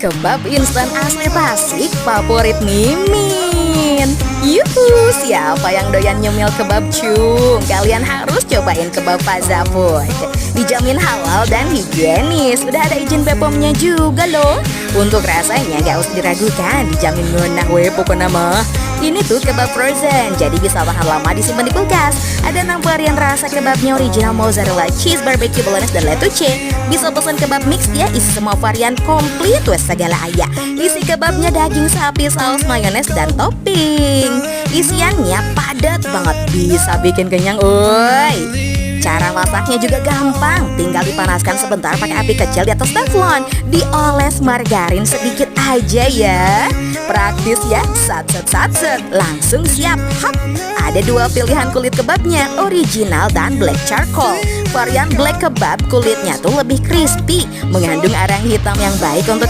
Kebab instan asli Tasik favorit Mimin. Yuhu, siapa yang doyan nyemil kebab cung? Kalian harus cobain kebab Faza Food. Dijamin halal dan higienis. Udah ada izin BPOM-nya juga loh. Untuk rasanya gak usah diragukan, dijamin ngenah we pokoknya mah. Ini tuh kebab frozen, jadi bisa tahan lama disimpan di kulkas. Ada 6 varian rasa kebabnya, original mozzarella, cheese, barbecue, bolognese, dan lettuce. Bisa pesan kebab mix ya, isi semua varian komplit wes segala ayah. Isi kebabnya daging sapi, saus, mayones, dan topping. Isiannya padat banget, bisa bikin kenyang oi. Cara masaknya juga gampang, tinggal dipanaskan sebentar pakai api kecil di atas teflon. Dioles margarin sedikit aja ya. Praktis ya, sat-set, langsung siap. Hap. Ada 2 pilihan kulit kebabnya, original dan black charcoal. Varian black kebab kulitnya tuh lebih crispy, mengandung arang hitam yang baik untuk